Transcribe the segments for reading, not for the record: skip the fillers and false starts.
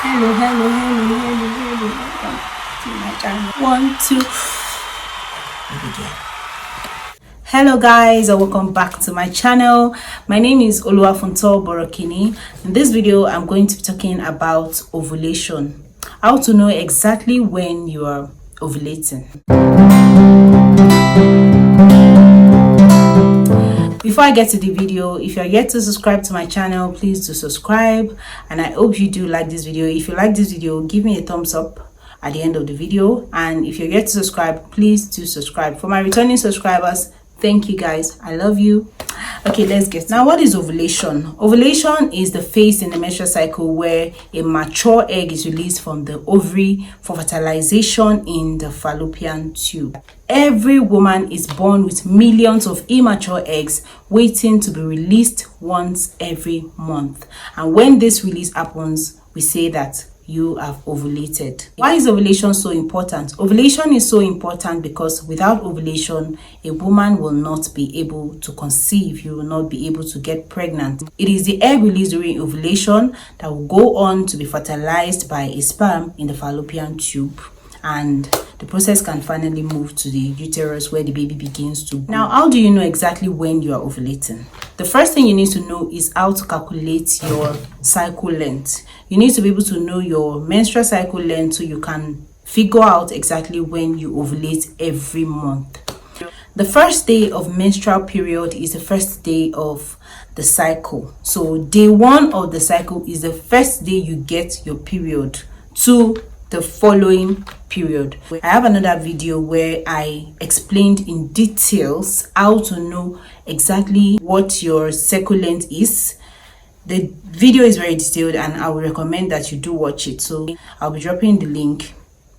Hello. Welcome to my channel. 1, 2. We begin. Hello guys, and welcome back to my channel. My name is Oluwafunto Borokini. In this video, I'm going to be talking about ovulation. How to know exactly when you are ovulating. Before I get to the video, if you're yet to subscribe to my channel, please do subscribe, and I hope you do like this video. If you like this video, give me a thumbs up at the end of the video, and if you're yet to subscribe, please do subscribe. For my returning subscribers, thank you guys, I love you. Okay, let's get now. What is ovulation? Ovulation is the phase in the menstrual cycle where a mature egg is released from the ovary for fertilization in the fallopian tube. Every woman is born with millions of immature eggs waiting to be released once every month, and when this release happens, we say that you have ovulated. Why is ovulation so important? Ovulation is so important because without ovulation, a woman will not be able to conceive. You will not be able to get pregnant. It is the egg released during ovulation that will go on to be fertilized by a sperm in the fallopian tube, and the process can finally move to the uterus where the baby begins to grow. Now, how do you know exactly when you are ovulating? The first thing you need to know is how to calculate your cycle length. You need to be able to know your menstrual cycle length so you can figure out exactly when you ovulate every month. The first day of menstrual period is the first day of the cycle. So day 1 of the cycle is the first day you get your period to the following period. I have another video where I explained in details how to know exactly what your cycle length is. The video is very detailed and I would recommend that you do watch it. So I'll be dropping the link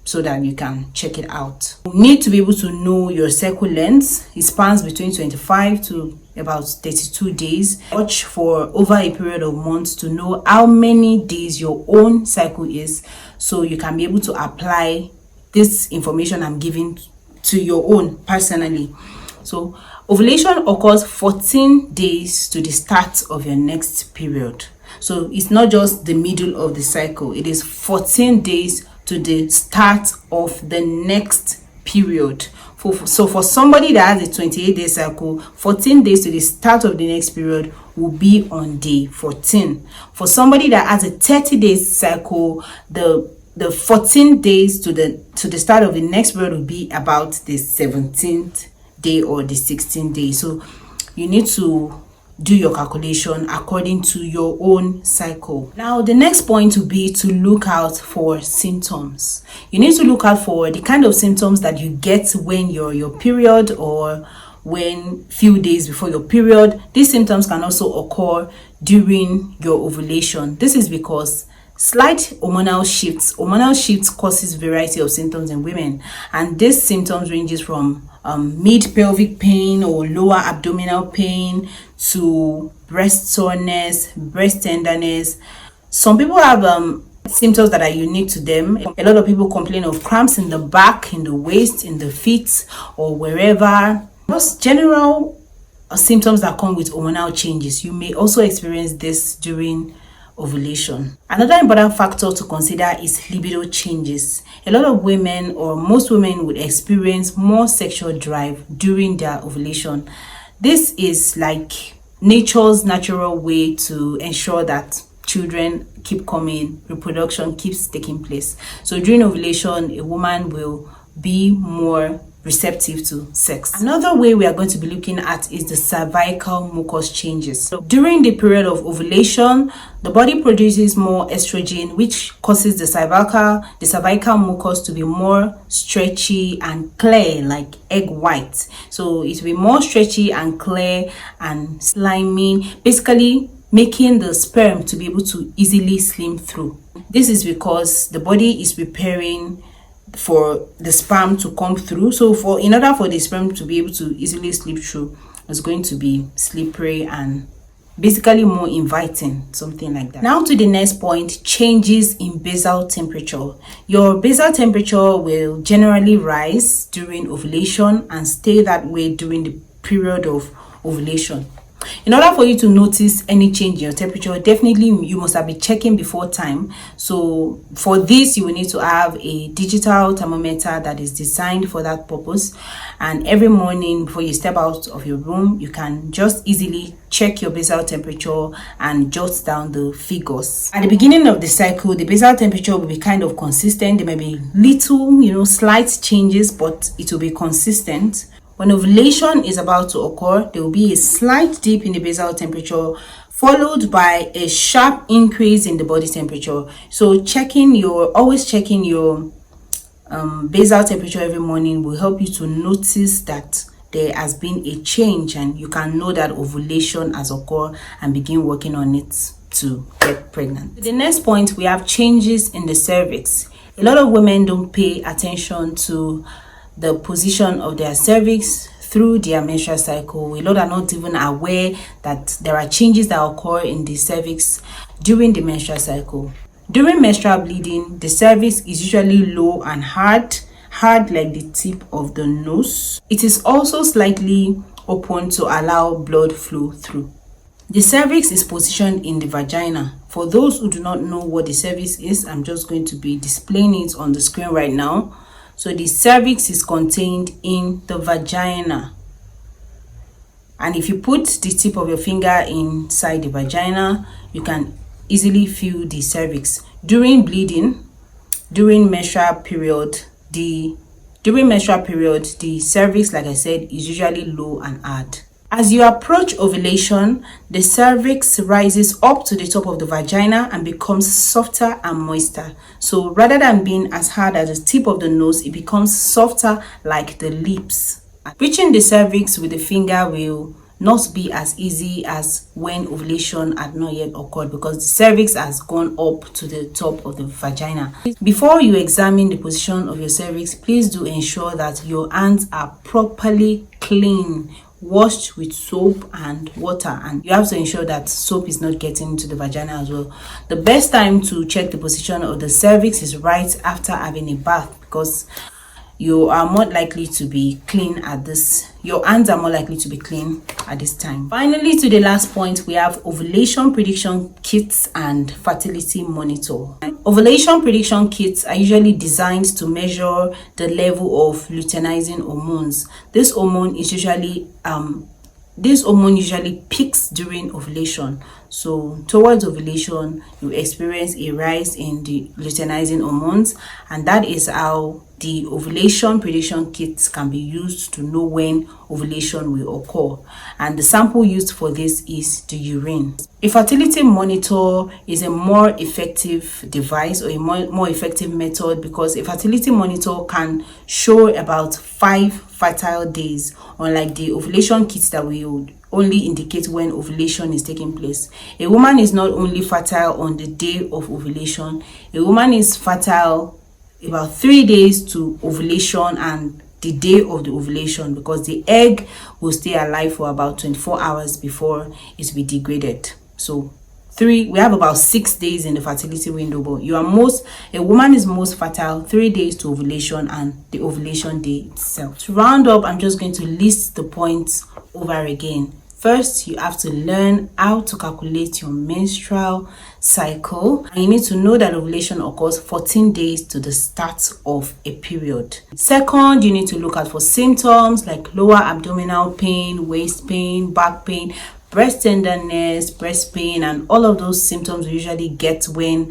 so that you can check it out. You need to be able to know your cycle length. It spans between 25 to about 32 days. Watch for over a period of months to know how many days your own cycle is, so you can be able to apply this information I'm giving to your own personally. So ovulation occurs 14 days to the start of your next period. So it's not just the middle of the cycle, it is 14 days to the start of the next period. So for somebody that has a 28-day cycle, 14 days to the start of the next period will be on day 14. For somebody that has a 30-day cycle, the 14 days to the start of the next period will be about the 17th day or the 16th day. So you need to do your calculation according to your own cycle. Now, the next point will be to look out for symptoms. You need to look out for the kind of symptoms that you get when your period or when few days before your period. These symptoms can also occur during your ovulation. This is because slight hormonal shifts causes variety of symptoms in women, and these symptoms ranges from mid pelvic pain or lower abdominal pain to breast soreness, breast tenderness. Some people have symptoms that are unique to them. A lot of people complain of cramps in the back, in the waist, in the feet, or wherever. Most general symptoms that come with hormonal changes. You may also experience this during ovulation. Another important factor to consider is libido changes. A lot of women, or most women, would experience more sexual drive during their ovulation. This is like nature's natural way to ensure that children keep coming, reproduction keeps taking place. So during ovulation, a woman will be more receptive to sex. Another way we are going to be looking at is the cervical mucus changes. So during the period of ovulation, the body produces more estrogen, which causes the cervical mucus to be more stretchy and clear, like egg white. So it will be more stretchy and clear and slimy, basically making the sperm to be able to easily slim through. This is because the body is preparing for the sperm to come through. So in order for the sperm to be able to easily slip through, it's going to be slippery and basically more inviting, something like that. Now to the next point, changes in basal temperature. Your basal temperature will generally rise during ovulation and stay that way during the period of ovulation. In order for you to notice any change in your temperature, definitely you must have been checking before time. So for this, you will need to have a digital thermometer that is designed for that purpose. And every morning before you step out of your room, you can just easily check your basal temperature and jot down the figures. At the beginning of the cycle, the basal temperature will be kind of consistent. There may be little, slight changes, but it will be consistent. When ovulation is about to occur, there will be a slight dip in the basal temperature, followed by a sharp increase in the body temperature. So always checking your basal temperature every morning will help you to notice that there has been a change, and you can know that ovulation has occurred and begin working on it to get pregnant. The next point, we have changes in the cervix. A lot of women don't pay attention to the position of their cervix through their menstrual cycle. A lot are not even aware that there are changes that occur in the cervix during the menstrual cycle. During menstrual bleeding, the cervix is usually low and hard like the tip of the nose. It is also slightly open to allow blood flow through. The cervix is positioned in the vagina. For those who do not know what the cervix is, I'm just going to be displaying it on the screen right now. So the cervix is contained in the vagina. And if you put the tip of your finger inside the vagina, you can easily feel the cervix. During bleeding, during menstrual period, the cervix, like I said, is usually low and hard. As you approach ovulation, the cervix rises up to the top of the vagina and becomes softer and moister. So rather than being as hard as the tip of the nose, it becomes softer like the lips. Reaching the cervix with the finger will not be as easy as when ovulation had not yet occurred, because the cervix has gone up to the top of the vagina. Before you examine the position of your cervix, please do ensure that your hands are properly clean, washed with soap and water, and you have to ensure that soap is not getting into the vagina as well. The best time to check the position of the cervix is right after having a bath, because you are more likely to be clean at this. Your hands are more likely to be clean at this time. Finally, to the last point, we have ovulation prediction kits and fertility monitor. Ovulation prediction kits are usually designed to measure the level of luteinizing hormones. This hormone usually peaks during ovulation. So towards ovulation, you experience a rise in the luteinizing hormones, and that is how the ovulation prediction kits can be used to know when ovulation will occur. And the sample used for this is the urine. A fertility monitor is a more effective device, or a more effective method, because a fertility monitor can show about 5 fertile days, unlike the ovulation kits that will only indicate when ovulation is taking place. A woman is not only fertile on the day of ovulation, a woman is fertile about 3 days to ovulation and the day of the ovulation, because the egg will stay alive for about 24 hours before it will be degraded. So we have about 6 days in the fertility window, but a woman is most fertile 3 days to ovulation and the ovulation day itself. To round up, I'm just going to list the points over again. First, you have to learn how to calculate your menstrual cycle, and you need to know that ovulation occurs 14 days to the start of a period. Second, you need to look out for symptoms like lower abdominal pain, waist pain, back pain, breast tenderness, breast pain, and all of those symptoms we usually get when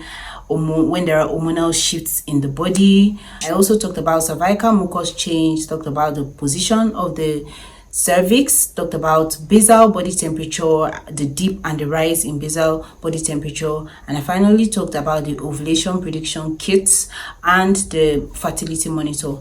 there are hormonal shifts in the body. I also talked about cervical mucus change, talked about the position of the cervix, talked about basal body temperature, the dip and the rise in basal body temperature, and I finally talked about the ovulation prediction kits and the fertility monitor.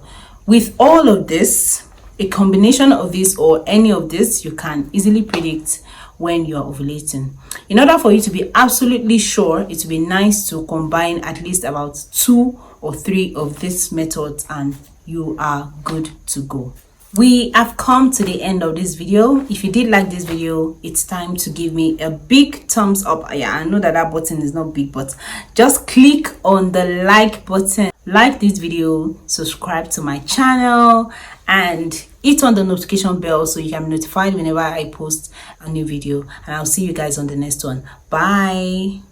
With all of this, a combination of this or any of this, you can easily predict when you are ovulating. In order for you to be absolutely sure, it would be nice to combine at least about 2 or 3 of these methods and you are good to go. We have come to the end of this video. If you did like this video, it's time to give me a big thumbs up. Yeah, I know that button is not big, but just click on the like button. Like this video, subscribe to my channel, and hit on the notification bell so you can be notified whenever I post a new video. And I'll see you guys on the next one. Bye.